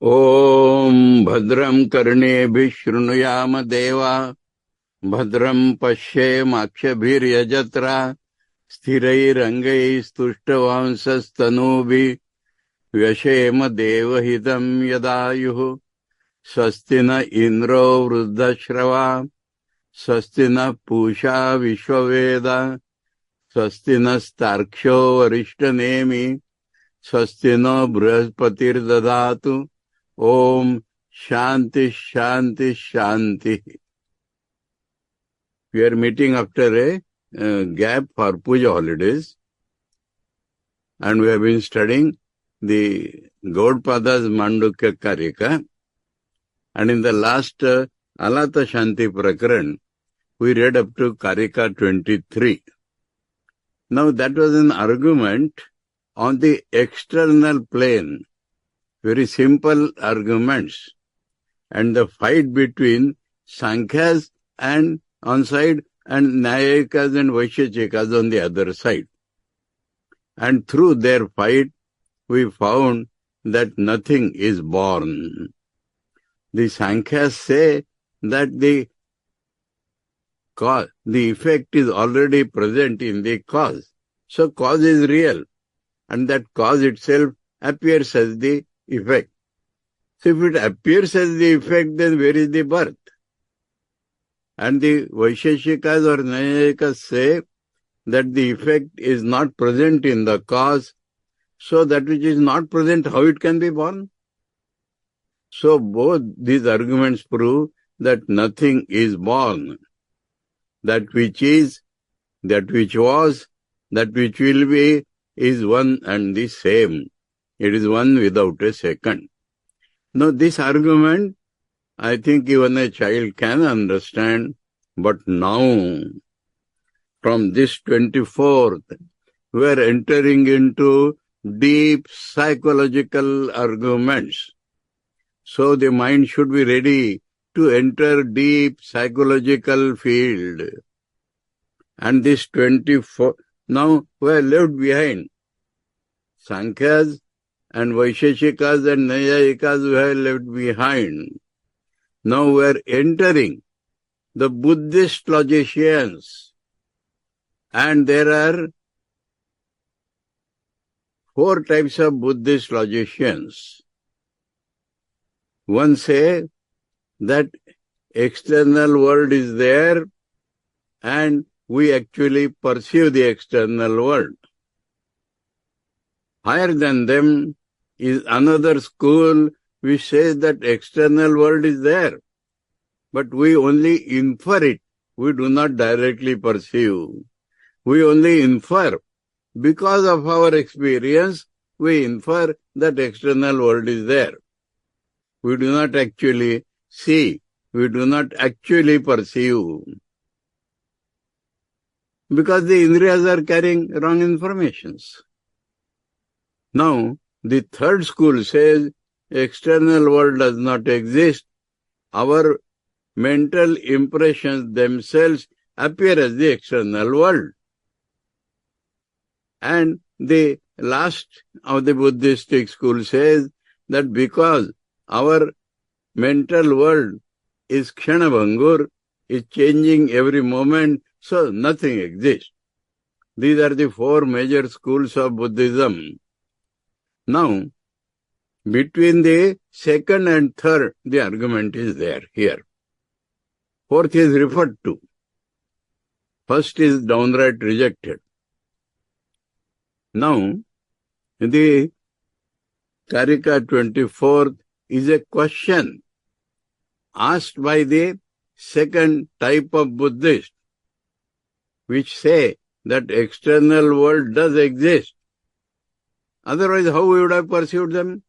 Om Bhadram Karneebhi Shrunuyama Deva Bhadram Pashyem Akshabhiryajatra Sthirairangai Stuštavansastanobi Vyashema Devahitam Yadayuhu Swastina Indro Vruddhashrava Swastina Pusha Vishwaveda Swastina Starksho Varishtanemi Swastino Brihaspatir Dadatu Om Shanti Shanti Shanti. We are meeting after a gap for Puja holidays, and we have been studying the Gaudapada's Mandukya Karika, and in the last Alata Shanti Prakaran, we read up to Karika 23. Now that was an argument on the external plane, very simple arguments, and the fight between Sankhyas and on side and Nyayikas and Vaisheshikas on the other side. And through their fight, we found that nothing is born. The Sankhyas say that the effect is already present in the cause. So cause is real, and that cause itself appears as the effect. So if it appears as the effect, then where is the birth? And the Vaisheshikas or Nyayikas say that the effect is not present in the cause, so that which is not present, how it can be born? So both these arguments prove that nothing is born. That which is, that which was, that which will be is one and the same. It is one without a second. Now this argument, I think even a child can understand, but now, from this 24th, we are entering into deep psychological arguments. So the mind should be ready to enter deep psychological field. And this 24, now we are left behind. Sankhyas and Vaisheshikas and Nyayikas we are left behind. Now we are entering the Buddhist logicians. And there are 4 types of Buddhist logicians. One say that external world is there and we actually perceive the external world. Higher than them is another school which says that external world is there, but we only infer it. We do not directly perceive. We only infer. Because of our experience, we infer that external world is there. We do not actually see. We do not actually perceive. Because the Indriyas are carrying wrong informations. Now, the third school says external world does not exist. Our mental impressions themselves appear as the external world. And the last of the Buddhistic school says that because our mental world is Kshanabhangur, is changing every moment, so nothing exists. These are the 4 major schools of Buddhism. Now, between the second and third, the argument is there here. Fourth is referred to. First is downright rejected. Now, the Karika 24th is a question asked by the second type of Buddhist, which say that external world does exist. Otherwise, how we would have perceived them?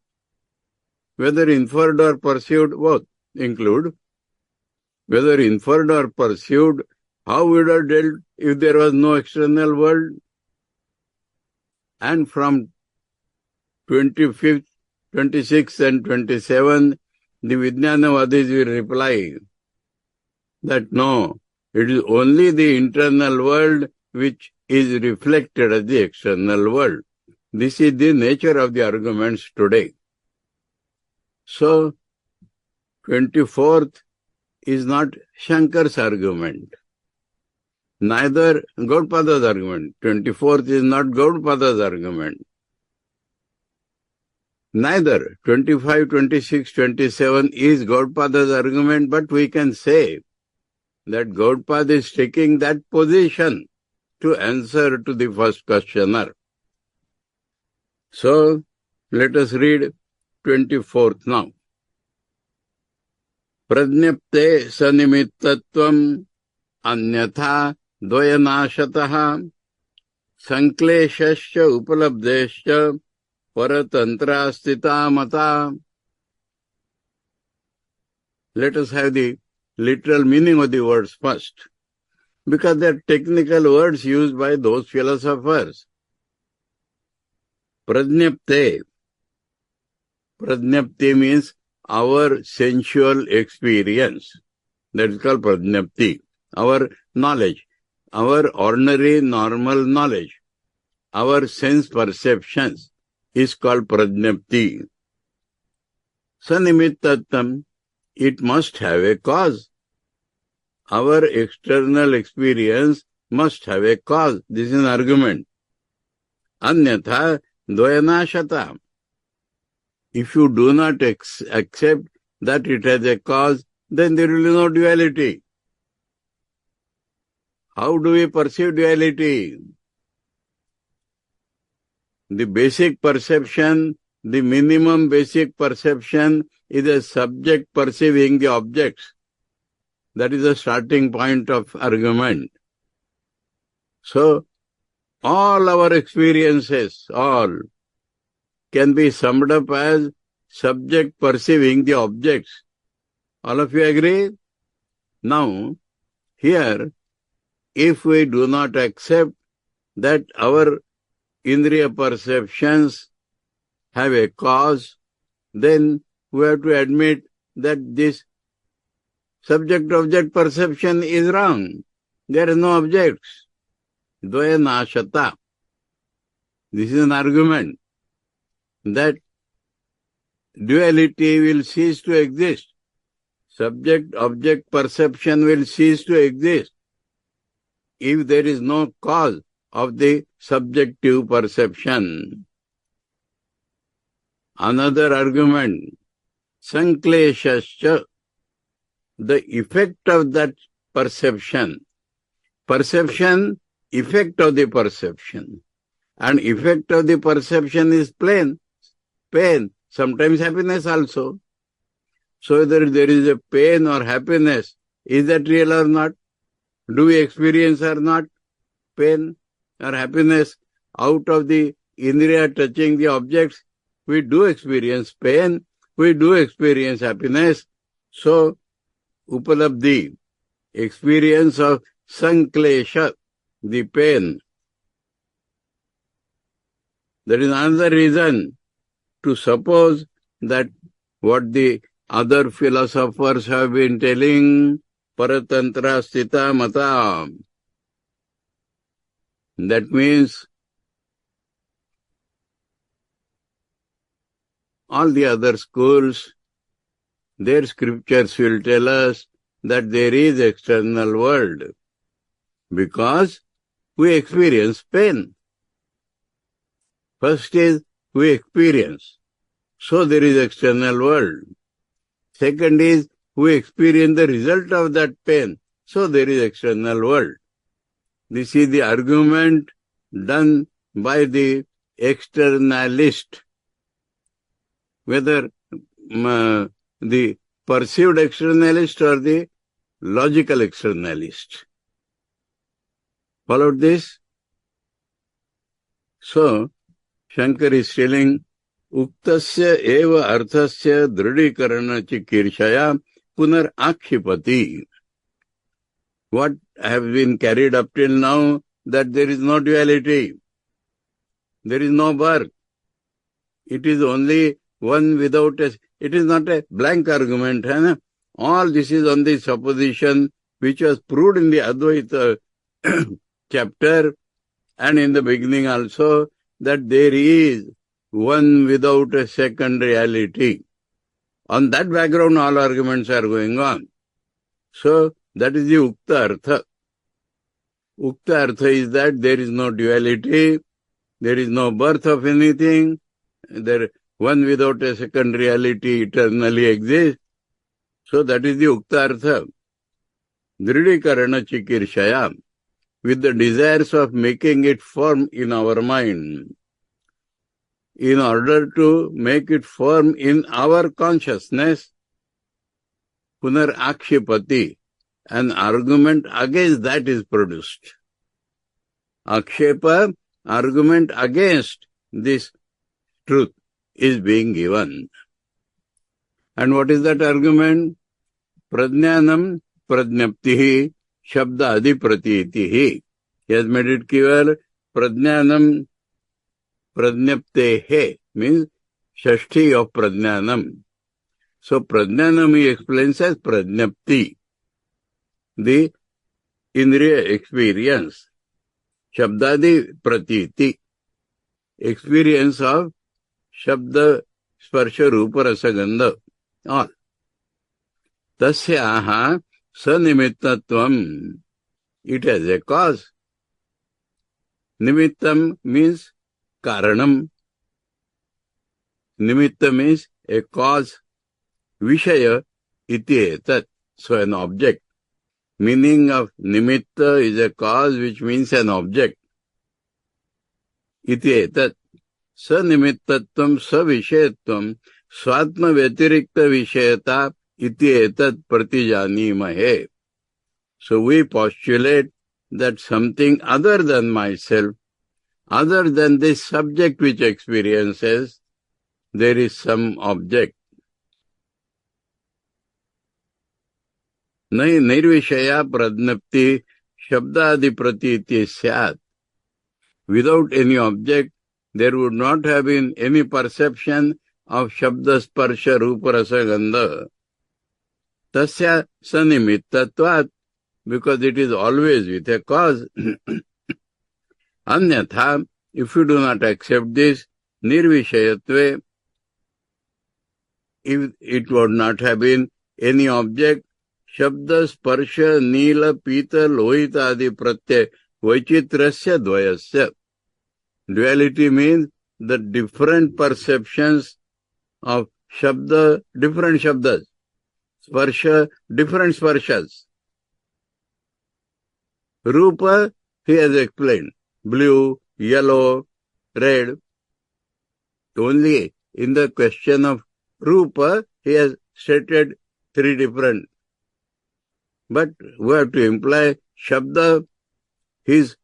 Whether inferred or perceived, both include. Whether inferred or perceived, how we would have dealt if there was no external world? And from 25th, 26th and 27th, the Vijnanavadis will reply that no, it is only the internal world which is reflected as the external world. This is the nature of the arguments today. So, 24th is not Shankar's argument. Neither Gautapada's argument. 24th is not Gautapada's argument. Neither 25, 26, 27 is Gautapada's argument, but we can say that Gautapada is taking that position to answer to the first questioner. So, let us read 24th now. Prajñapte sanimittattvam anyatha dvayanashataha sankleshasya upalabdesya paratantra stita mata. Let us have the literal meaning of the words first, because they are technical words used by those philosophers. Prajñapte. Prajñapti means our sensual experience. That is called prajñapti. Our knowledge, our ordinary normal knowledge, our sense perceptions is called prajñapti. Sanimittatam, it must have a cause. Our external experience must have a cause. This is an argument. Anyatha dvayanashata. If you do not accept that it has a cause, then there will be no duality. How do we perceive duality? The basic perception, the minimum basic perception is a subject perceiving the objects. That is the starting point of argument. So, all our experiences, all, can be summed up as subject perceiving the objects. All of you agree? Now, here, if we do not accept that our indriya perceptions have a cause, then we have to admit that this subject-object perception is wrong. There are no objects. Dvayanashata. This is an argument that duality will cease to exist. Subject-object perception will cease to exist if there is no cause of the subjective perception. Another argument, sankleshasya, the effect of that perception. Perception, effect of the perception. And effect of the perception is pain, sometimes happiness also. So whether there is a pain or happiness, is that real or not? Do we experience or not pain or happiness out of the indriya touching the objects? We do experience pain, we do experience happiness. So, upalabdhi, experience of sanklesha, the pain. That is another reason to suppose that what the other philosophers have been telling, paratantra stita mata. That means all the other schools, their scriptures will tell us that there is external world because we experience pain. First is we experience, so there is external world. Second is we experience the result of that pain, so there is external world. This is the argument done by the externalist. Whether the perceived externalist or the logical externalist. Followed this? So, Shankar is telling, Uktasya eva arthasya dridhikarana chikirshaya punar akshipati. What have been carried up till now, that there is no duality. There is no birth. It is only one without a... It is not a blank argument. Hai? All this is on the supposition which was proved in the Advaita chapter and in the beginning also, that there is one without a second reality. On that background, all arguments are going on. So, that is the Ukta Artha. Ukta Artha is that there is no duality, there is no birth of anything, one without a second reality eternally exists. So, that is the Ukta Artha. Dridhikarana Chikirshaya, with the desires of making it firm in our mind. In order to make it firm in our consciousness, Punar Akshepati, an argument against that is produced. Akshepa, argument against this truth, is being given. And what is that argument? Prajnanam prajnaptihi shabda adi pratitihi. He has made it clear. Prajnanam prajnaptehe means shashti of prajnanam. So prajnanam he explains as prajnapti, the indriya experience. Shabdadi pratiti, experience of shabda, sparsha, rupa, rasa, gandha, all. Tasyaha sanimitatvam, it has a cause. Nimittam means karanam. Nimitta means a cause. Vishaya iti etat, so an object. Meaning of nimitta is a cause, which means an object. Iti etat. Sanimittattvam savishayatvam swatma vyatirikta vishayata iti etat pratijanimahe. So we postulate that something other than myself, other than this subject which experiences, there is some object. Nirvishaya pradnapti shabdadi pratiti syat. Without any object, there would not have been any perception of shabda, sparsha, rupa, rasa, gandha. Tasya sanimitatvat, because it is always with a cause. Anyatha, if you do not accept this, nirvishayatve, if it would not have been any object, shabda, sparsha, nila, pita, lohita, adi pratyay, vaichitrasya dvayasya. Duality means the different perceptions of shabda, different shabdas. Sparsha, different sparshas. Rupa, he has explained. Blue, yellow, red. Only in the question of Rupa, he has stated three different. But we have to imply Shabda, his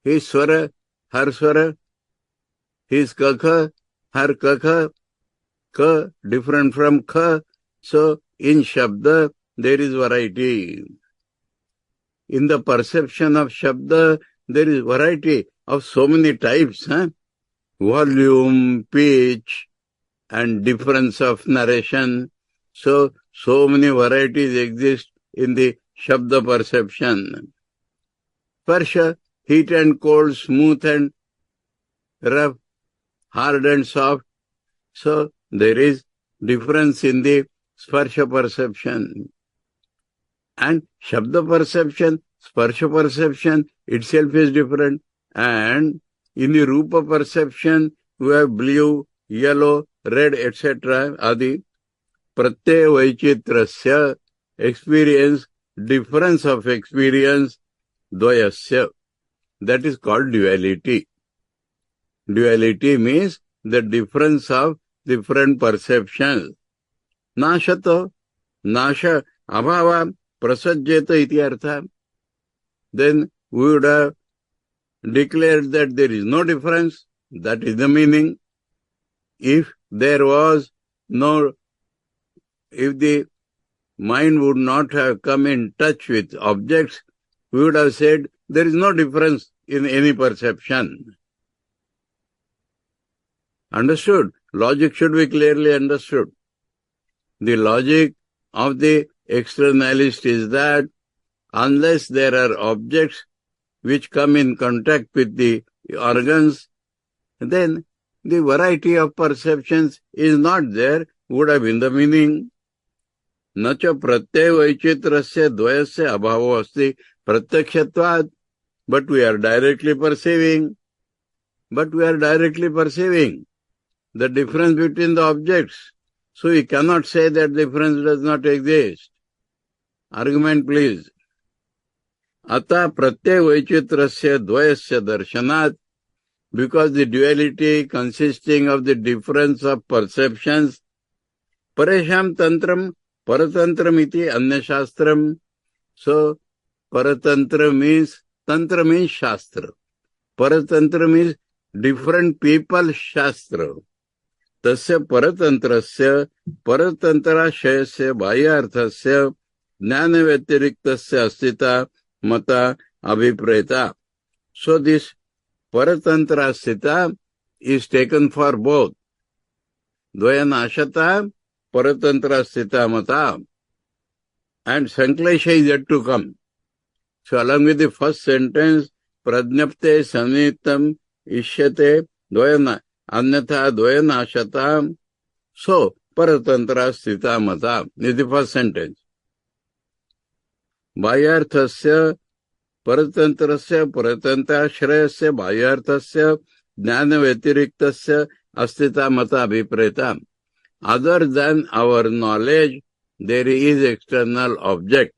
Swara, her Swara, his Kakha, her Kakha, Ka, different from Kha. So, in Shabda, there is variety. In the perception of Shabda, there is variety of so many types. Volume, pitch, and difference of narration. So many varieties exist in the Shabda perception. Sparsha, heat and cold, smooth and rough, hard and soft. So there is difference in the Sparsha perception. And Shabda perception, Sparsha perception itself is different. And in the Rupa perception, we have blue, yellow, red, etc. Adi. Pratyay vaichitrasya, experience, difference of experience, dvayasya. That is called duality. Duality means the difference of different perceptions. Nashato, nasha, abhava, prasajjeta iti artha. Then we would have declared that there is no difference. That is the meaning. If there was no, if the mind would not have come in touch with objects, we would have said there is no difference in any perception. Understood? Logic should be clearly understood. The logic of the externalist is that unless there are objects which come in contact with the organs, then the variety of perceptions is not there. would have been the meaning. न च प्रत्यय वैचित्रस्य द्वयस्य अभावो अस्ति प्रत्यक्षत्वात्. But we are directly perceiving. The difference between the objects. So we cannot say that difference does not exist. Argument, please. Atha pratyay vaichitrasya dvayasya darshanat. Because the duality consisting of the difference of perceptions. Paresham tantram paratantram iti anya shastram. So paratantra means, tantra means shastra. Paratantra means different people shastra. Tasya paratantrasya paratantrashayasya bhayyarthasya jnana vyatiriktasya astita mata abhipreta. So this paratantrasthita is taken for both. Dvayanashata paratantrasthita mata. And sanklesha is yet to come. So along with the first sentence, prajnapte sanitam ishyate dvayana anyatha dvayanashata. So paratantrasthita mata is the first sentence. Bhayyarthasya paratantrasya paratantrashrayasya bhayyarthasya jnana vyatiriktasya astita mata abhipreta. Other than our knowledge, there is external object.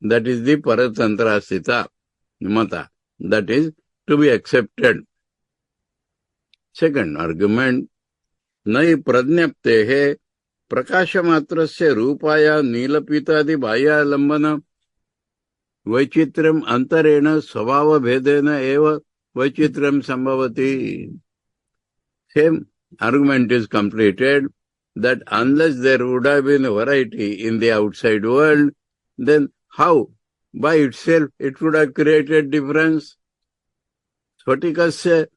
That is the paratantrasthita mata. That is to be accepted. Second argument. Nai prajnaptehe prakashamatrasya rupaya nilapitadi bhaya lambana vaichitram antarena svabhava bhedena eva vaichitram sambhavati. Same argument is completed that unless there would have been a variety in the outside world, then how? By itself it would have created difference. Spatikasya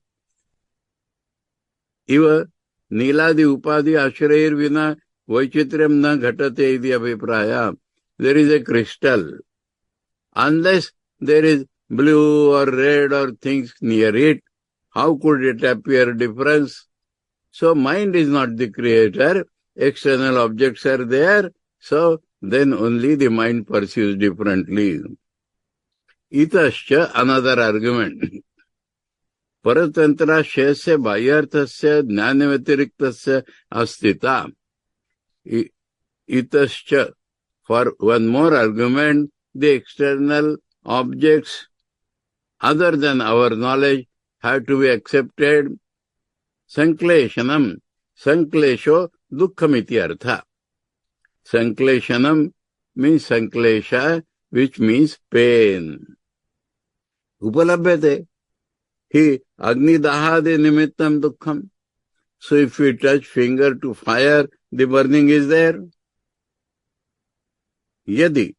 iva niladi upadi ashrayir vina vaichitram na ghatate iti abhipraya. There is a crystal. Unless there is blue or red or things near it, how could it appear difference? So mind is not the creator. External objects are there. So then only the mind perceives differently. Itascha, another argument. Paratantra shesya bhayyarthasya jnana vyatiriktasya astita. Itascha, for one more argument, the external objects other than our knowledge have to be accepted. Sankleshanam. Sanklesho dukkhamiti artha. Sankleshanam means sanklesha, which means pain. Upalabhyate. He agni dahade nimittam dukkham. So if we touch finger to fire, the burning is there. Yadi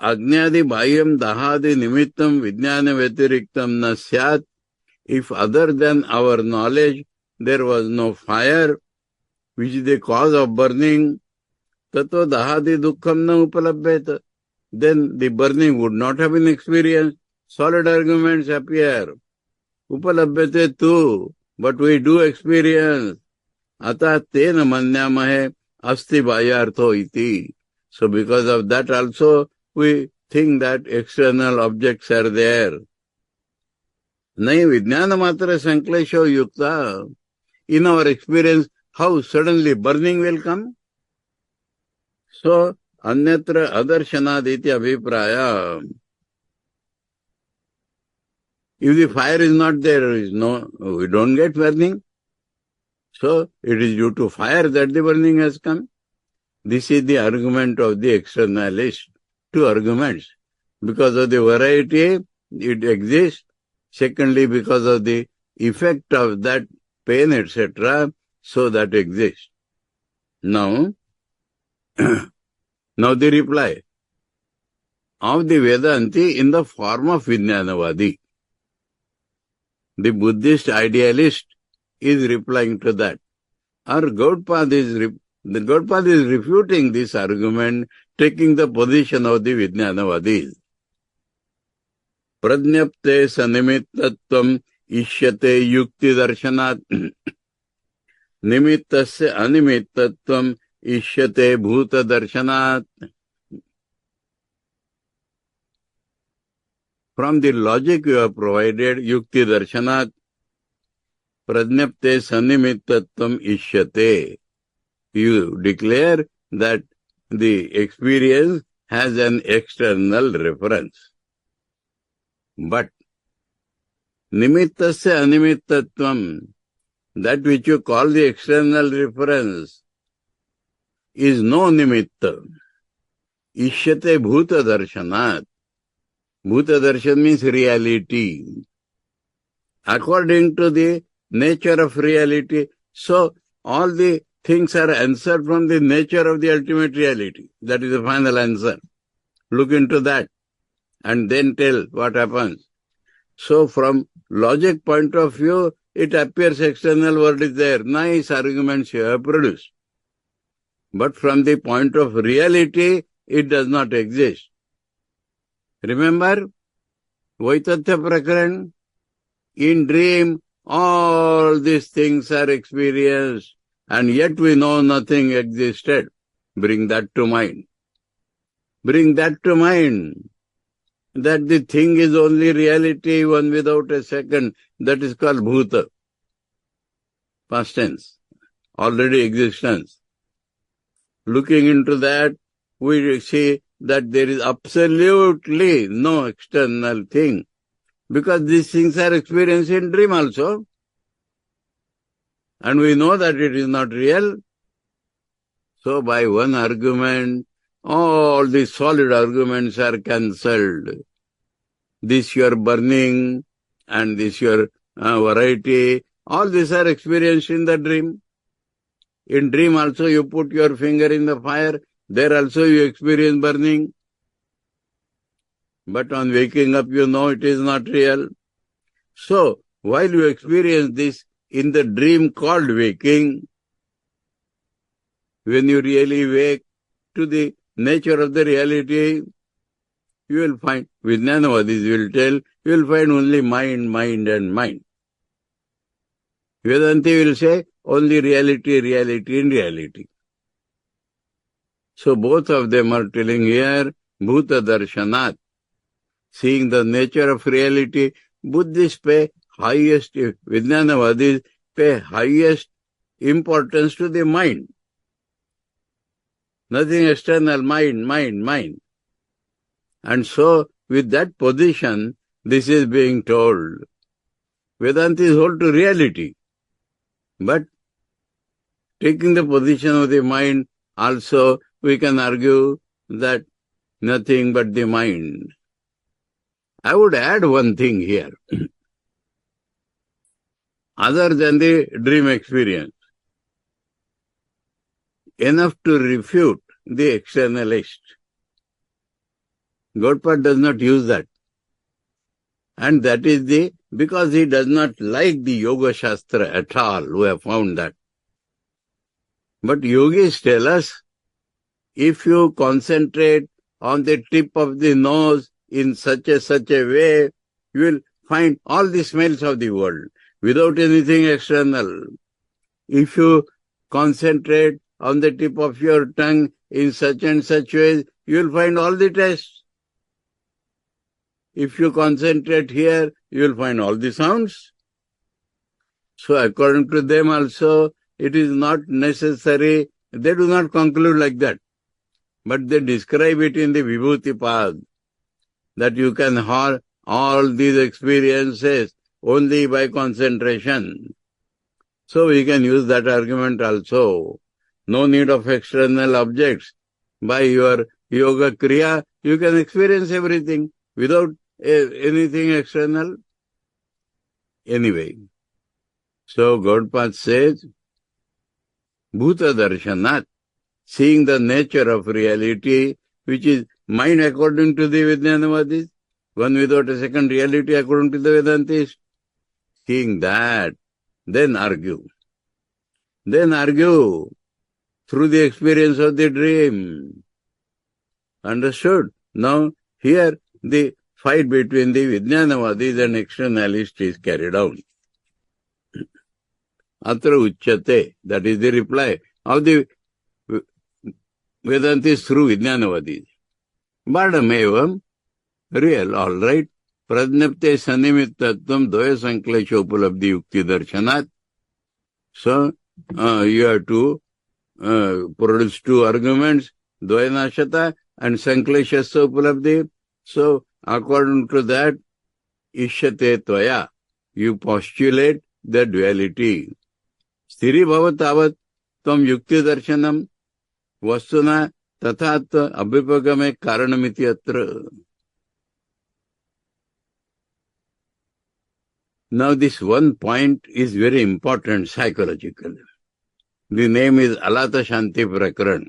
agnyadi bhayyam dahade nimittam vijnana vyatiriktam na syat. If other than our knowledge there was no fire, which is the cause of burning, tato dahadi dukkham na upalabhyata. Then the burning would not have been experienced. Solid arguments appear. Upalabhyate too, but we do experience. Atha tena manyamahe asti bhayyartho iti. So because of that also, we think that external objects are there. Nai vijnana matra sanklesho yukta. In our experience, how suddenly burning will come? So, anyatra adarshanaaditi abhipraya. If the fire is not there, we don't get burning. So, it is due to fire that the burning has come. This is the argument of the externalist. Two arguments. Because of the variety, it exists. Secondly, because of the effect of that pain, etc., so that exists. Now, now the reply of the Vedanti in the form of Vijnanavadi. The Buddhist idealist is replying to that. Our Govt is refuting this argument, taking the position of the Vijnanavadis. Prajnapte sanimittattvam ishyate yukti darshanat. nimittasya animittatvam ishyate bhuta darshanat. From the logic you have provided, yukti darshanat, prajnapte sanimittatvam ishyate. You declare that the experience has an external reference. But nimittasya animittatvam, that which you call the external reference, is no nimitta. Ishyate bhuta darshanat. Bhuta darshan means reality. According to the nature of reality, so all the things are answered from the nature of the ultimate reality. That is the final answer. Look into that and then tell what happens. So from logic point of view, it appears external world is there. Nice arguments you have produced. But from the point of reality, it does not exist. Remember, Vaitatya Prakaran, in dream, all these things are experienced, and yet we know nothing existed. Bring that to mind. Bring that to mind. That the thing is only reality, one without a second. That is called bhuta. Past tense. Already existence. Looking into that, we see that there is absolutely no external thing. Because these things are experienced in dream also. And we know that it is not real. So by one argument, all the solid arguments are cancelled. This your burning and this your variety, all these are experienced in the dream. In dream also you put your finger in the fire, there also you experience burning. But on waking up you know it is not real. So, while you experience this in the dream called waking, when you really wake to the nature of the reality, you will find, Vijnanavadis will tell, you will find only mind, mind and mind. Vedanti will say, only reality, reality in reality. So both of them are telling here, Bhuta Darshanat, seeing the nature of reality. Buddhists pay highest, Vijnanavadis pay highest importance to the mind. Nothing external, mind, mind, mind. And so, with that position, this is being told. Vedanta is hold to reality. But, taking the position of the mind, also, we can argue that nothing but the mind. I would add one thing here. Other than the dream experience, enough to refute the externalist. Govt does not use that. And that is because he does not like the Yoga Shastra at all, we have found that. But yogis tell us, if you concentrate on the tip of the nose in such a way, you will find all the smells of the world without anything external. If you concentrate on the tip of your tongue in such and such ways, you will find all the tastes. If you concentrate here, you will find all the sounds. So according to them also, it is not necessary. They do not conclude like that. But they describe it in the Vibhuti path, that you can have all these experiences only by concentration. So we can use that argument also. No need of external objects. By your yoga kriya, you can experience everything without anything external. Anyway, so Govt says, Bhuta Darshanat, seeing the nature of reality, which is mind according to the Vijnanavadis, one without a second reality according to the Vedantis. Seeing that, then argue. Then argue through the experience of the dream. Understood? Now, here the fight between the Vijnanavadis and externalists is carried out. atra uchyate. That is the reply of the Vedantis through Vijnanavadis. Badamevam, real, all right. Prajnapte sanimittattvam dvaya sanklesha upalabdhi yukti darshanat. So, you have to produce two arguments, dvaya nashata and sankleshasya upalabdhi. So, according to that, ishyate tvaya, you postulate the duality. Sthiri bhavatavat tvam yukti darshanam vastuna tathat abhipagame karanamiti atra. Now this one point is very important psychologically. The name is Alata Shanti Prakaran.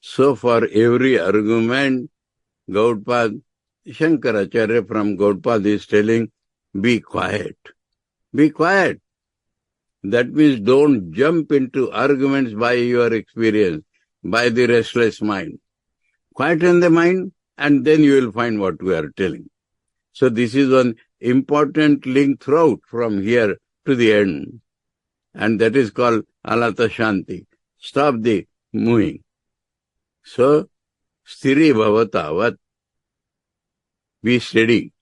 So for every argument, Govt Shankaracharya from Govt is telling, be quiet. Be quiet. That means don't jump into arguments by your experience, by the restless mind. Quieten the mind and then you will find what we are telling. So this is one important link throughout from here to the end. And that is called Alata Shanti. Stop the moving. So, Sthiri Bhavatavat. Be steady.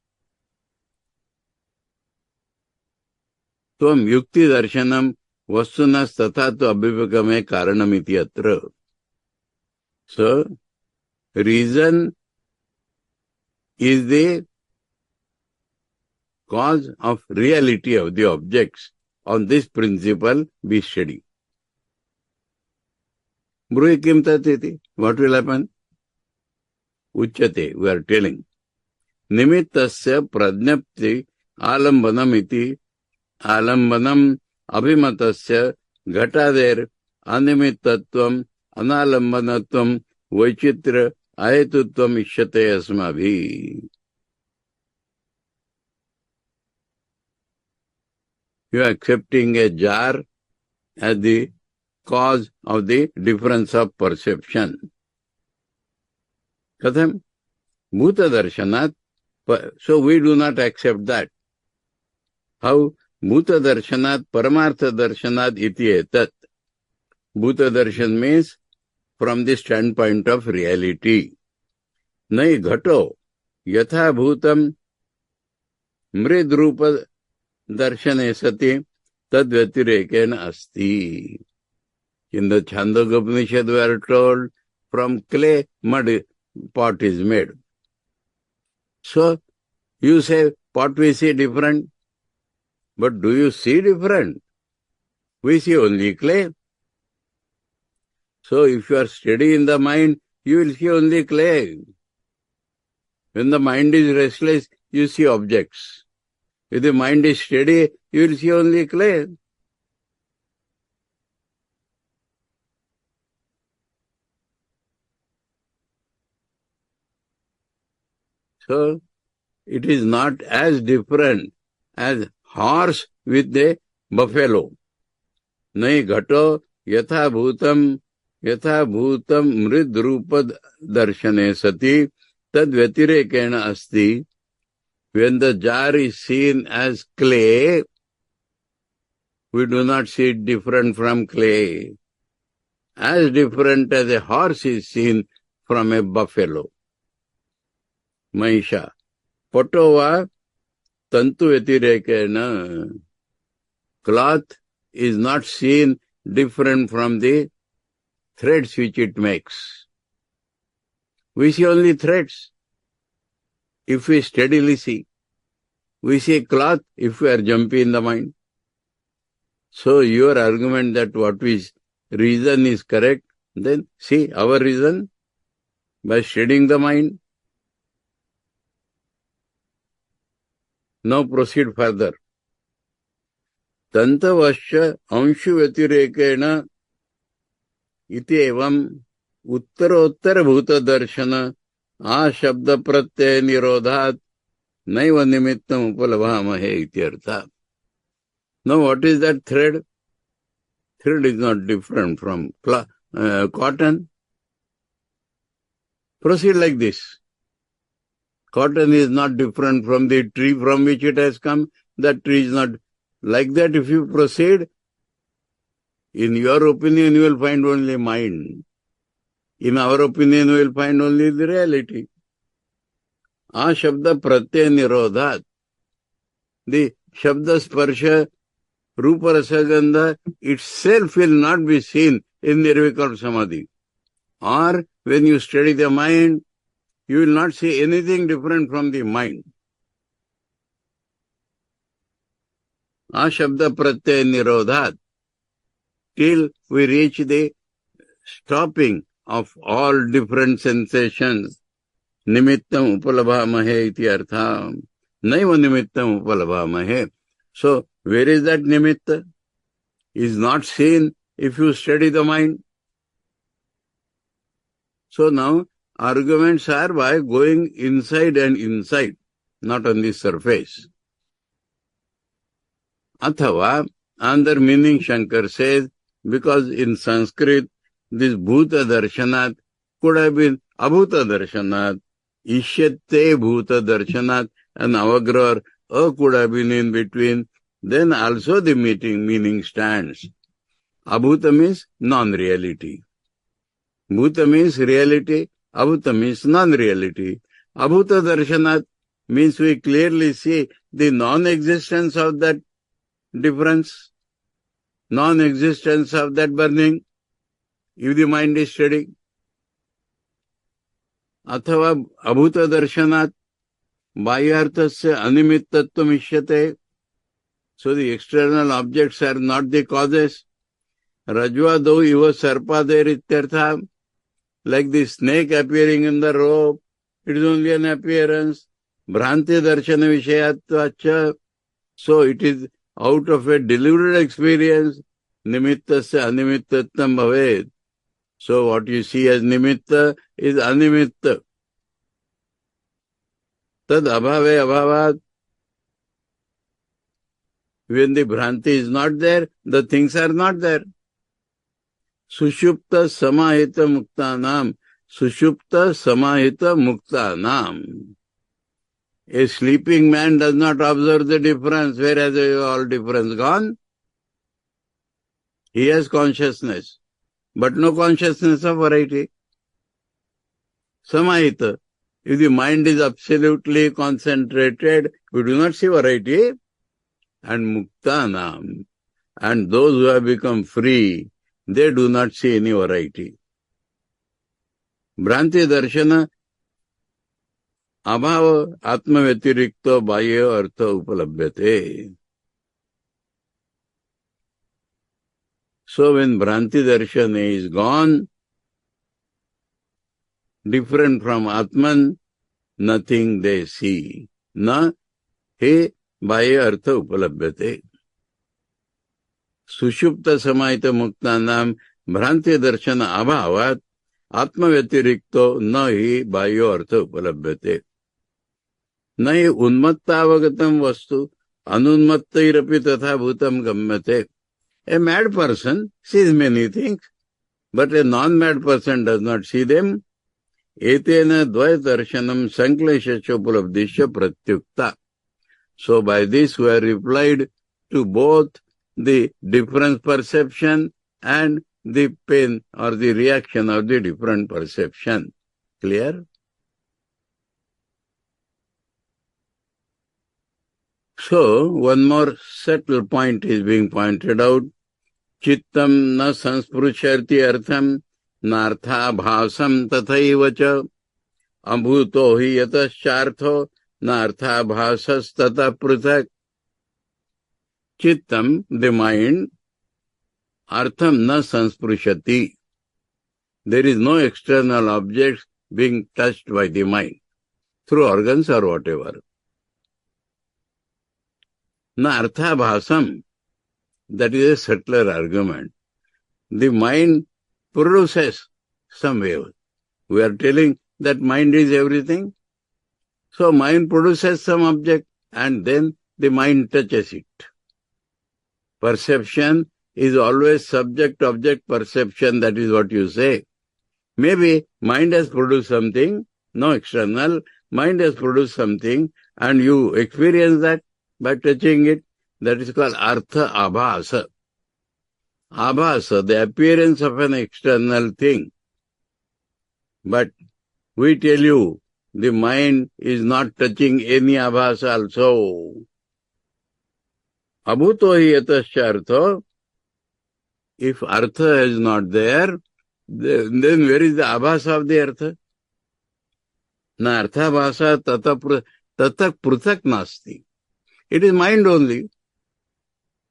Tvam yukti darshanam vastunas tathatu abhivagame karanamiti atra. So, reason is the cause of reality of the objects. On this principle, be steady. Bruhi kim tatiti. What will happen? Uchyate, we are telling. Nimittasya prajnapti alambanam iti alambanam abhimatasya ghatader animittattvam analambanatvam vaichitra ayatutvam ishyate asmabhi. You are accepting a jar as the cause of the difference of perception. Katham? Bhuta darshanat. So we do not accept that. How? Bhuta darshanat, paramartha darshanat iti etat. Bhuta darshan means from the standpoint of reality. Nai ghato yatha bhutam mridrupa darshane sati tad vyatirekena asti. In the Māṇḍūkya Upaniṣad we are told from clay mud pot is made. So you say pot we see different, but do you see different? We see only clay. So if you are steady in the mind, you will see only clay. When the mind is restless, you see objects. If the mind is steady, you will see only clay. So, it is not as different as horse with the buffalo. Nai ghato yatha bhutam mridrupa darshane sati tad vyatirekena asti. When the jar is seen as clay, we do not see it different from clay. As different as a horse is seen from a buffalo. Mahisha. Patova tantu vyatirekena. Cloth is not seen different from the threads which it makes. We see only threads. If we steadily see, we see cloth if we are jumpy in the mind. So your argument that what is reason is correct, then see our reason by studying the mind. Now proceed further. Tantavasya anshu vyatirekena iti evam uttarottara bhuta darshana shabda pratyaya nirodhat naiva nimittam upalabhamahe ityartha. Now what is that thread? Thread is not different from cotton. Proceed like this. Cotton is not different from the tree from which it has come. That tree is not Like that, if you proceed, in your opinion, you will find only mind. In our opinion, we will find only the reality. A Shabda Pratyaya Nirodhat. The Shabda Sparsha Rupa Rasagandha itself will not be seen in Nirvikalpa Samadhi. Or when you study the mind, you will not see anything different from the mind. A Shabda Pratyaya Nirodhat. Till we reach the stopping of all different sensations. Nimittam upalabhamahe iti artha. Naiva nimittam upalabhamahe. So, where is that nimitta? Is not seen if you study the mind. So now, arguments are by going inside and inside, not on the surface. Athava, under meaning Shankar says, because in Sanskrit, this Bhuta Darshanat could have been Abhuta Darshanat, Ishyate Bhuta Darshanat, and Avagrah A could have been in between. Then also the meaning stands. Abhuta means non-reality. Bhuta means reality, Abhuta means non-reality. Abhuta Darshanat means we clearly see the non-existence of that difference, non-existence of that burning, if the mind is steady. Athava Abhuta Darshanat Bahyarthasya Animittatvam Ishyate. So the external objects are not the causes. Rajva do iva sarpader ityartha. Like the snake appearing in the rope, it is only an appearance. Bhranti darshana vishayatvacha. So it is out of a deluded experience. Nimittasya animittattam bhaved. So what you see as nimitta is animitta. Tad abhave abhavat. When the bhranti is not there, the things are not there. Sushupta samahita muktanam. Sushupta samahita muktanam. A sleeping man does not observe the difference, whereas all difference gone. He has consciousness, but no consciousness of variety. Samahita. If the mind is absolutely concentrated, we do not see variety. And muktanam. And those who have become free, they do not see any variety. Bhranti darshana abhava atma vyatirikto bahya artha upalabhyate. So when Bhranti darshana is gone, different from Atman, nothing they see. Na he bahya artha upalabhyate. Sushupta samahita muktanam bhranti darshana abhavat atma vyatirikto na hi bahyo artha upalabhyate. Na hi unmattavagatam vastu anunmattairapi tatha bhutam gamyate. A mad person sees many things, but a non-mad person does not see them. Etena dvaya darshanam sankleshasya upalabdhisya pratyukta. So by this we are replied to both the difference perception and the pain or the reaction of the different perception. Clear? So, one more subtle point is being pointed out. Chittam na sansprushati artham nartha bhasam tathaivacha abhuto hi yataschartho nartha bhasas tata pruthak. Chittam, the mind, artham na sansprushati. There is no external object being touched by the mind, through organs or whatever. Na artha bhasam, that is a subtler argument. The mind produces some wave. We are telling that mind is everything. So mind produces some object and then the mind touches it. Perception is always subject-object perception, that is what you say. Maybe mind has produced something, no external, mind has produced something and you experience that by touching it. That is called artha abhasa. Abhasa, the appearance of an external thing. But we tell you, the mind is not touching any abhasa also. Abhuto hi yatasya artha. If artha is not there, then where is the abhasa of the artha? Na artha abhasa tatak pruthak nasti. It is mind only.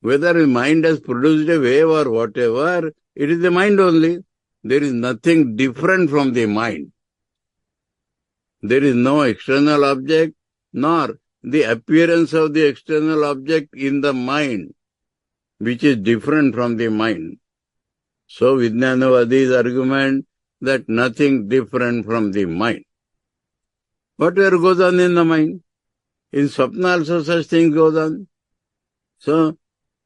Whether the mind has produced a wave or whatever, it is the mind only. There is nothing different from the mind. There is no external object, nor the appearance of the external object in the mind, which is different from the mind. So Vijnanavadi's argument that nothing different from the mind. Whatever goes on in the mind, in Swapna also such things goes on. So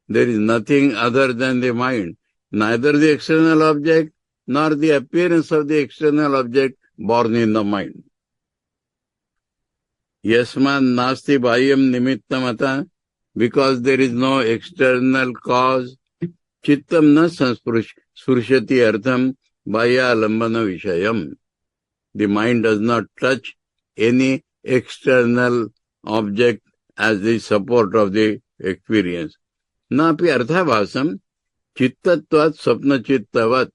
there is nothing other than the mind, neither the external object nor the appearance of the external object born in the mind. Yasman nasti bhayyam nimittamata, because there is no external cause, chittam na spurshati artham bhaya lambana vishayam. The mind does not touch any external object as the support of the experience. Napi arthabhasam chittatvat swapna chittavat.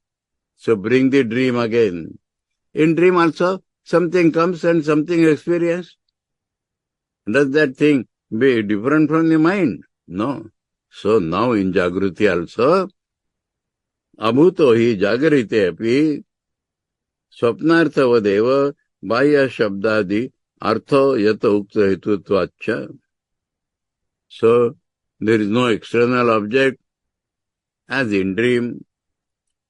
So bring the dream again. In dream also, something comes and something experienced. Does that thing be different from the mind? No. So now in Jagruti also, abhuto hi jagarite api swapnarthavadeva bhaya shabdadi artho yata ukta hetutvacha. So there is no external object as in dream.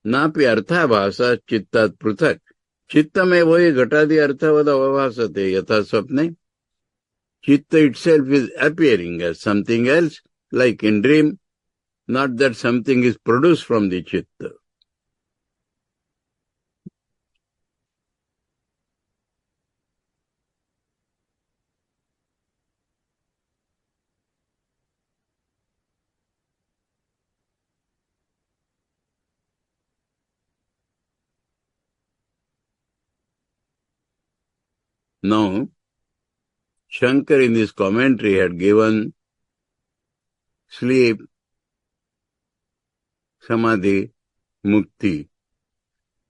Napi arthabhasa chittat pruthak. Chitta mein wahi ghatadi arthavada avasate yatha swapne. Chitta itself is appearing as something else, like in dream, not that something is produced from the chitta. Now, Shankar in his commentary had given sleep, samadhi, mukti.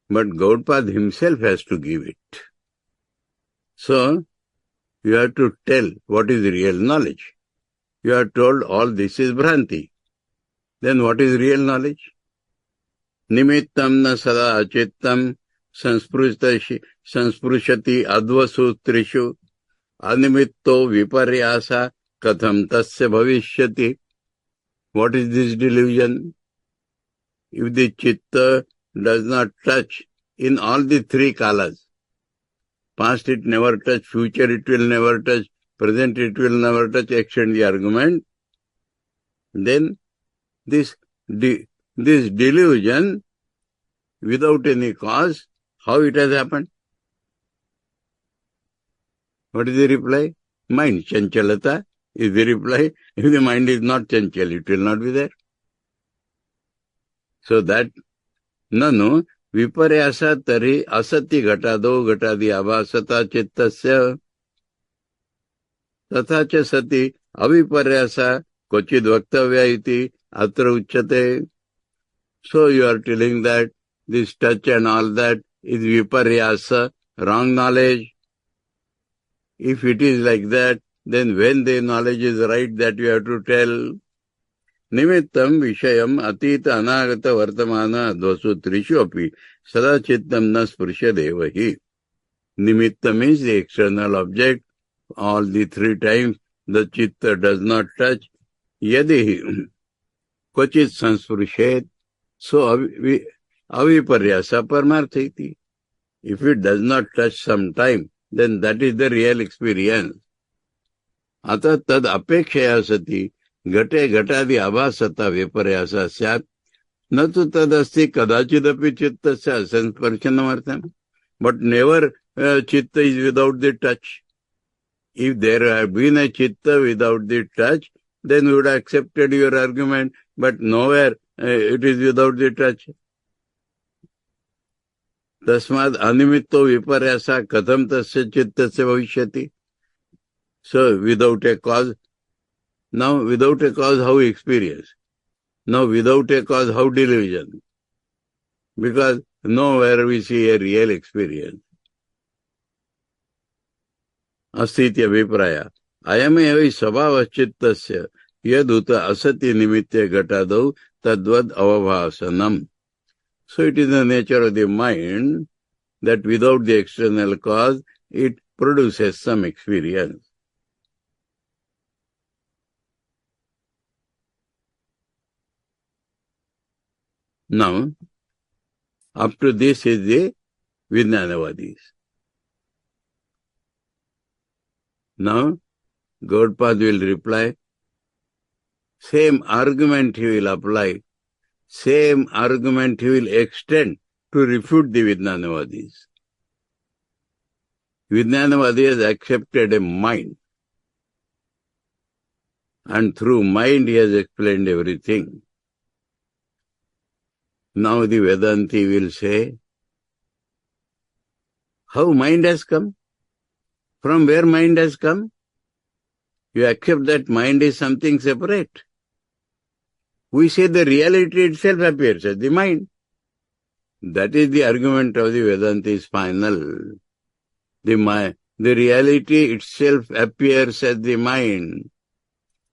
But Gautpad himself has to give it. So, you have to tell what is real knowledge. You are told all this is Bhranti. Then what is real knowledge? Nimittam na sada achittam sansprushati advasutrishu animitto viparyasa katham tasya bhavishyati. What is this delusion? If the chitta does not touch in all the three kalas, past it never touch, future it will never touch, present it will never touch, extend the argument, then this delusion without any cause, how it has happened? What is the reply? Mind chanchalata is the reply. If the mind is not chanchal, it will not be there. So that nanu viparyasa tari asati ghatado ghatadi abhasata chittasya tatha cha sati aviparyasa kochid vaktavya iti atra uchyate. So you are telling that this touch and all that is viparyasa, wrong knowledge. If it is like that, then when the knowledge is right, that you have to tell. Nimittam vishayam atita anagata vartamana dvasu trishu api sada chittam na spurshyadevahi. Nimittam is the external object. All the three times the chitta does not touch. Yadihi kvachit sanspurshayat. So aviparyasa paramarthiti. If it does not touch some time, then that is the real experience. Ata tad apekshaya sati ghate ghatadi abhasata viparyasa syat natu tadasti kadachidapi chittasya asansparshanam. But never chitta is without the touch. If there had been a chitta without the touch, then we would have accepted your argument, but nowhere it is without the touch. Tasmad animitto viparyasa katham tasya chittasya bhavishyati. So, without a cause. Now, without a cause, how experience? Now, without a cause, how delusion? Because nowhere we see a real experience. Astitya vipraya. Ayam eva sabhavachittasya yaduta asati nimitya gatadau tadvad avabhasanam. So it is the nature of the mind that without the external cause, it produces some experience. Now, up to this is the Vijnanavadis. Now, Govt will reply, same argument he will apply, same argument he will extend to refute the Vijnanavadis. Vijnanavadi has accepted a mind, and through mind he has explained everything. Now the Vedanti will say, how mind has come? From where mind has come? You accept that mind is something separate. We say the reality itself appears as the mind. That is the argument of the Vedanti's final. The reality itself appears as the mind.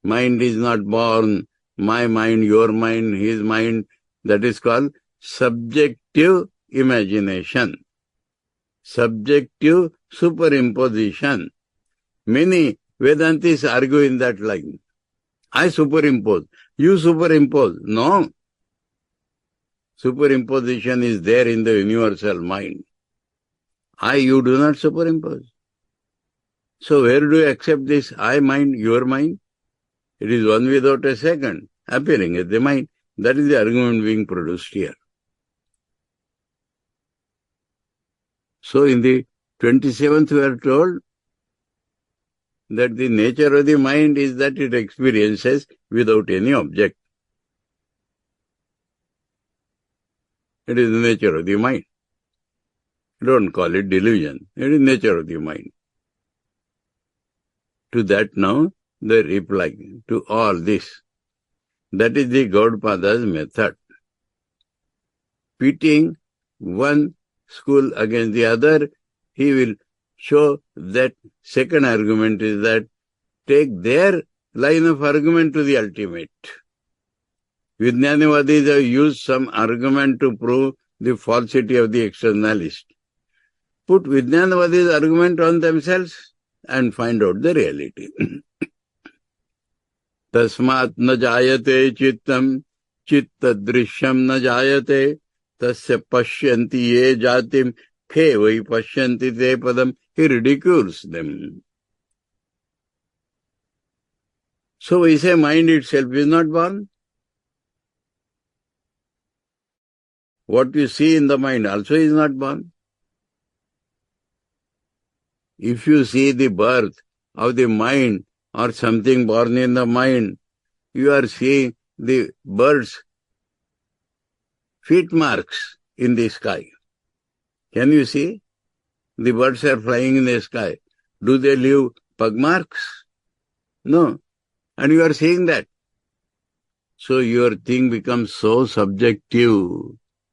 Mind is not born. My mind, your mind, his mind. That is called subjective imagination. Subjective superimposition. Many Vedantis argue in that line. I superimpose. You superimpose. No. Superimposition is there in the universal mind. You do not superimpose. So where do you accept this I mind, your mind? It is one without a second, appearing as the mind. That is the argument being produced here. So in the 27th we are told that the nature of the mind is that it experiences without any object. It is the nature of the mind. Don't call it delusion. It is nature of the mind. To that now, the reply to all this. That is the Gaudapada's method. Pitting one school against the other, he will show that second argument is that take their line of argument to the ultimate. Vijnanavadis have used some argument to prove the falsity of the externalist. Put Vijnanavadis' argument on themselves and find out the reality. Tasmat na jayate chittam, chitta drishyam na jayate, tasya pashyanti ye jatim, khe vai pashyanti te padam. He ridicules them. So we say mind itself is not born. What you see in the mind also is not born. If you see the birth of the mind or something born in the mind, you are seeing the bird's feet marks in the sky. Can you see? The birds are flying in the sky. Do they leave pug marks? No. And you are seeing that. So your thing becomes so subjective.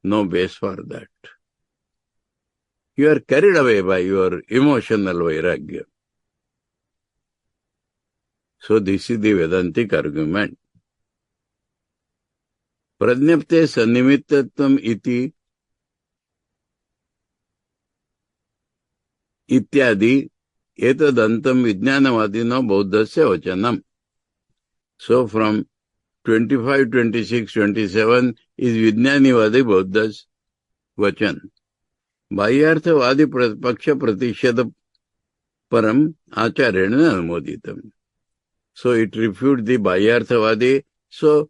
No base for that. You are carried away by your emotional vairagya. So this is the Vedantic argument. Prajnapte sannimittatvam iti ityadi etadantam vijnanavadino bauddhasya vachanam. So from 25, 26, 27 is Vijnanivadi Bauddha's vachan. Bahyarthavadi paksha pratishada param acharena anumoditam. So it refutes the Bahyarthavadi, so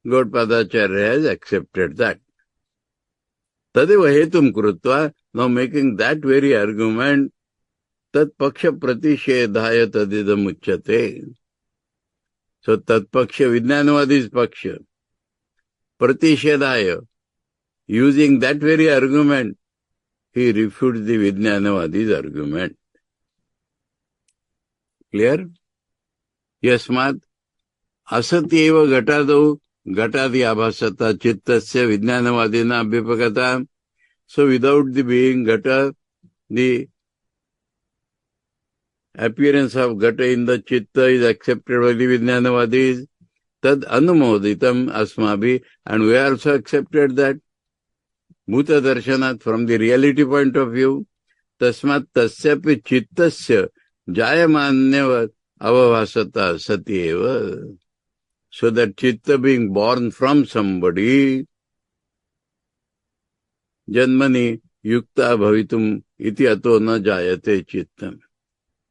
Gaudapadacharya has accepted that. Tadeva hetum krutva, now making that very argument, tat paksha pratishedhaya tadidam uchyate. So Tatpaksha, Vijnanavadi's Paksha. Pratishedaya. Using that very argument, he refutes the Vijnanavadi's argument. Clear? Yasmat asatyeva gatadau gatadi abhasata chittasya Vijnanavadina abhipakata. So without the being Gata, the appearance of Gata in the Chitta is accepted by the Vijnanavadis. Tad anumoditam asmabi, and we also accepted that. Bhuta darshanat, from the reality point of view. Tasmat tasyapi chittasya jayamanyava avavasata satyeva. So that Chitta being born from somebody, Janmani yukta bhavitum iti ato na jayate chittam.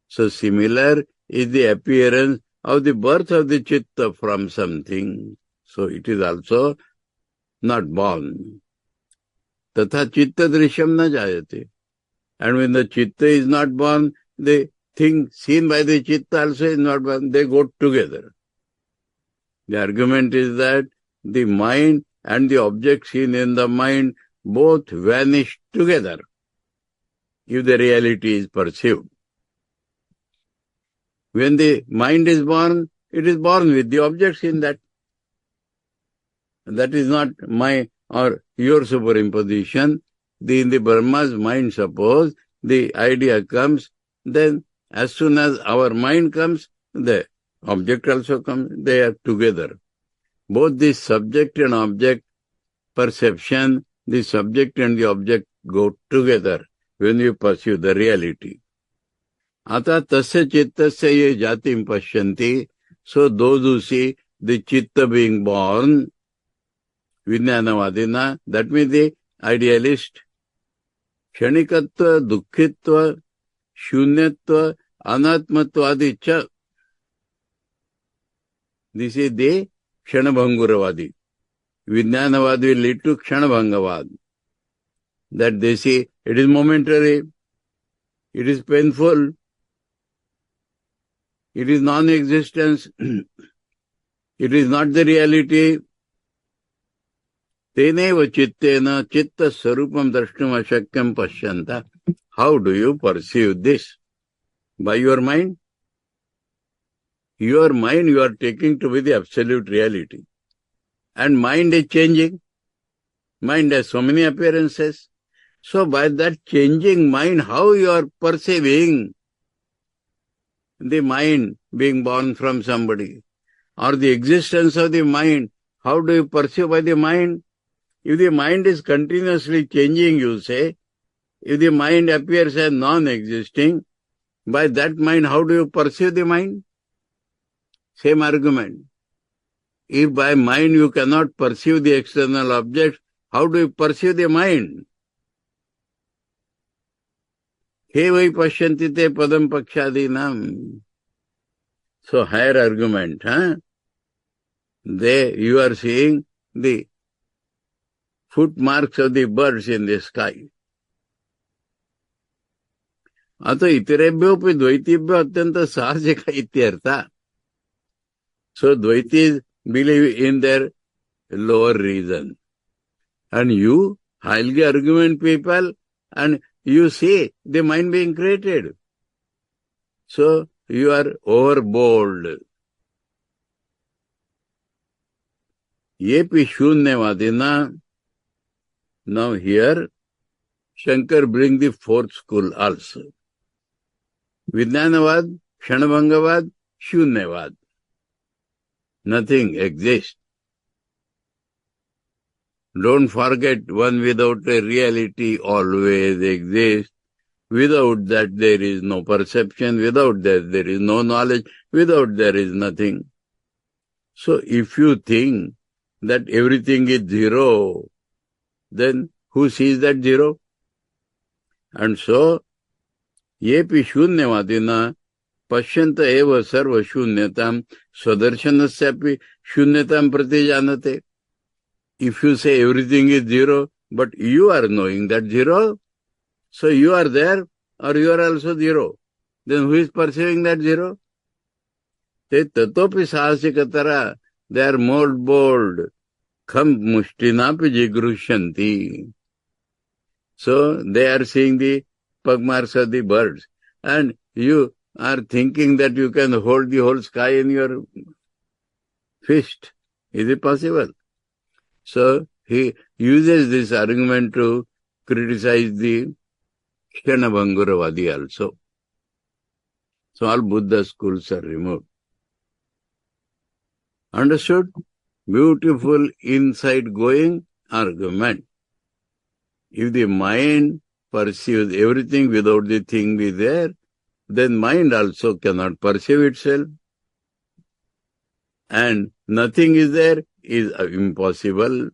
So similar is the appearance of the birth of the Chitta from something. So it is also not born. Tatha Chitta drishyam na jayate. And when the Chitta is not born, the thing seen by the Chitta also is not born. They go together. The argument is that the mind and the object seen in the mind both vanish together if the reality is perceived. When the mind is born, it is born with the objects in that. That is not my or your superimposition. In the Brahma's mind, suppose the idea comes, then as soon as our mind comes, the object also comes. They are together. Both the subject and object perception, the subject and the object go together when you pursue the reality. Ata tasya chittasya ye jatim pashyanti. So those who see the chitta being born, Vijnanavadina, that means the idealist, kshanikatva, dukkhitva, shunyatva, anatmatva cha. This is the kshanabhanguravadi. Vijnanavad will lead to kshanabhangavad. That they see it is momentary, it is painful, it is non-existence, it is not the reality. Teneva chittena chitta sarupam drashtum ashakyam pashyanta. How do you perceive this? By your mind? Your mind you are taking to be the absolute reality. And mind is changing. Mind has so many appearances. So by that changing mind, how you are perceiving the mind being born from somebody, or the existence of the mind, how do you perceive by the mind? If the mind is continuously changing, you say, if the mind appears as non-existing, by that mind, how do you perceive the mind? Same argument. If by mind you cannot perceive the external object, how do you perceive the mind? He vai pashyanti te padam pakshadinam. So higher argument, you are seeing the footmarks of the birds in the sky. Ato itirebhyopi dvaitibhyo atyanta sahajika ityartha. So Dvaitis believe in their lower reason. And you, highly argument people, and you see the mind being created. So you are overbold. Yepi shunyavadina. Now here, Shankar brings the fourth school also. Vijnanavad, Kshanabhangavad, Shunyavad. Nothing exists. Don't forget, one without a reality always exists. Without that there is no perception. Without that there is no knowledge. Without there is nothing. So if you think that everything is zero, then who sees that zero? And so, yepi shunyavadina pashyanta eva sarva shunyatam swadarshanasapi shunyatam pratijanate. If you say everything is zero, but you are knowing that zero, so you are there or you are also zero, then who is perceiving that zero? Te tatopi sahasikatara, they are more bold. Kham mushtinapi jigrushanti. So they are seeing the pugmarks of the birds. And you are thinking that you can hold the whole sky in your fist. Is it possible? So he uses this argument to criticize the Kshanabhanguravadi also. So all Buddha schools are removed. Understood? Beautiful inside-going argument. If the mind perceives everything without the thing be there, then mind also cannot perceive itself. And nothing is there is impossible.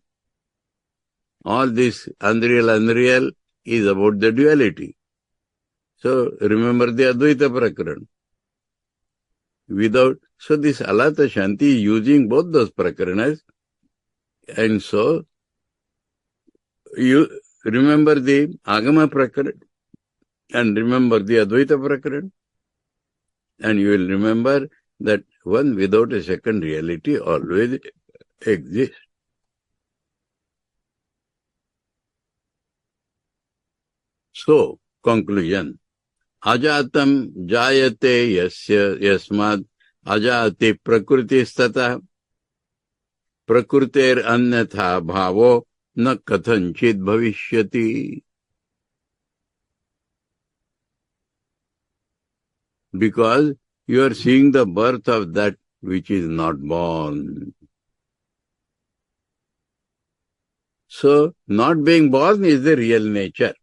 All this unreal is about the duality. So remember the Advaita Prakaran. So this Alata Shanti is using both those Prakaranas. And so you remember the Agama Prakaran and remember the Advaita Prakaran. And you will remember that one without a second reality always exists. So, conclusion. Ajatam jayate yasya yasmad ajati prakriti stata prakriter annatha bhavo na kathanchit bhavishyati. Because you are seeing the birth of that which is not born. So, not being born is the real nature.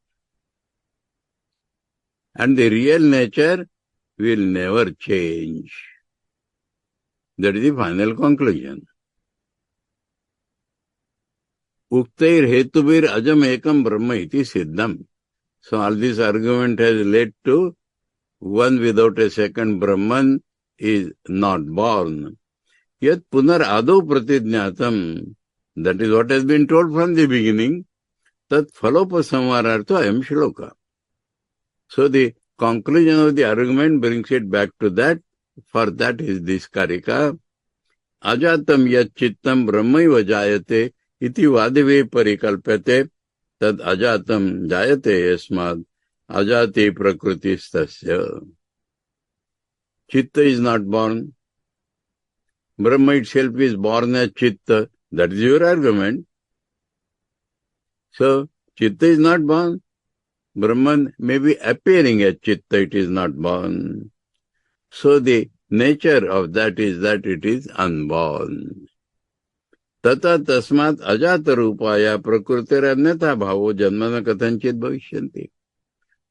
And the real nature will never change. That is the final conclusion. Uktair hetubir ajam ekam brahma iti siddham. So all this argument has led to one without a second Brahman is not born. Yet punar ado pratijñatam. That is what has been told from the beginning. Tat phalopasamvarartha ayam shloka. So the conclusion of the argument brings it back to that. For that is this karika. Ajatam yat chittam brahmaiva jayate iti vadive parikalpate tad ajatam jayate yasmad ajati prakritistasya. Chitta is not born. Brahma itself is born as chitta. That is your argument. So, chitta is not born. Brahman may be appearing as chitta, it is not born. So the nature of that is that it is unborn. Tata tasmat ajata rupaya prakritir annatha bhavo janmana kathanchit bhavishyanti.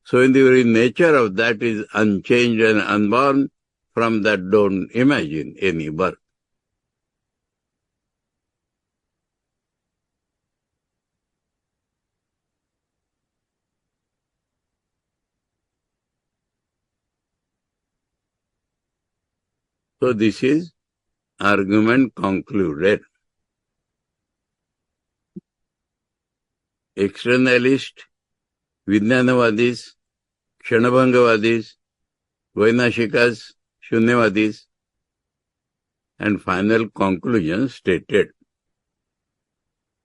So in the very nature of that is unchanged and unborn, from that don't imagine any birth. So this is argument concluded. Externalist, Vijnanavadis, Kshanabhangavadis, Vainashikas, Shunyavadis, and final conclusion stated.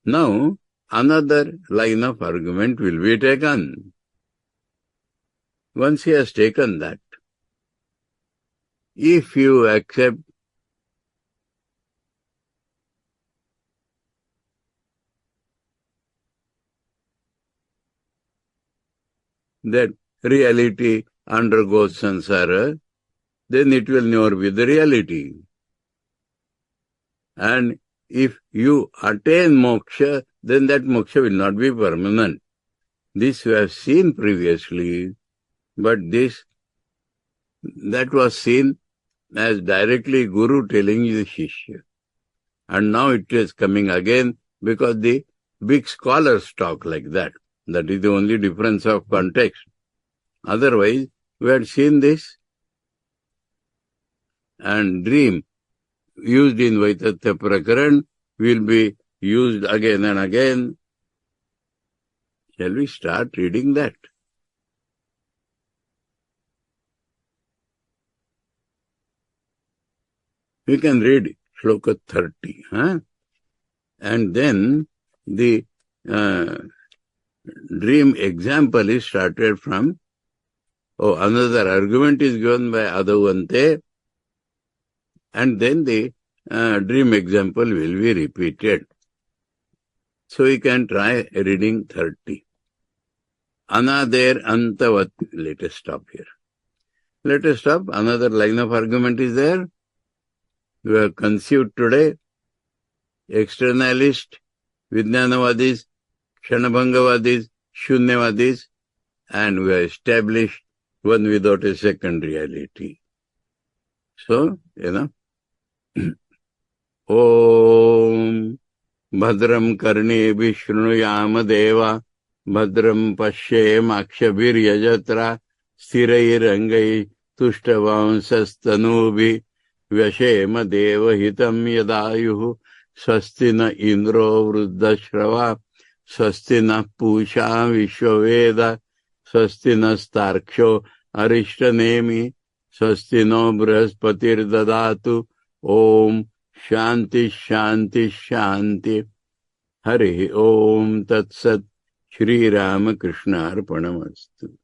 Now, another line of argument will be taken. Once he has taken that, if you accept that reality undergoes samsara, then it will never be the reality. And if you attain moksha, then that moksha will not be permanent. This we have seen previously, but that was seen as directly Guru telling the Shishya. And now it is coming again because the big scholars talk like that. That is the only difference of context. Otherwise, we had seen this. And dream used in Vaitatya Prakaran will be used again and again. Shall we start reading that? We can read Shloka 30. And then the dream example is started from, another argument is given by Adavante, and then the dream example will be repeated. So we can try reading 30. Anader antavat. Let us stop here. Let us stop. Another line of argument is there. We have conceived today externalist, Vijnanavadis, Kshanabhangavadis, Shunyavadis, and we have established one without a second reality. So, Om Bhadram Karne Vishnuyama Deva Bhadram Pashyem Akshabhiryajatra Sthirairangai Tushtavansastanubi Vyashema Deva Hitam Yadayuhu Swastina Indro Vruddhashrava Swastina Pusha Vishwaveda Swastina Starksho Arishtanemi Swastino Brahaspatir Dadatu Om Shanti Shanti Shanti Hari Om Tat Sat Shri Ramakrishna Arpanamastu.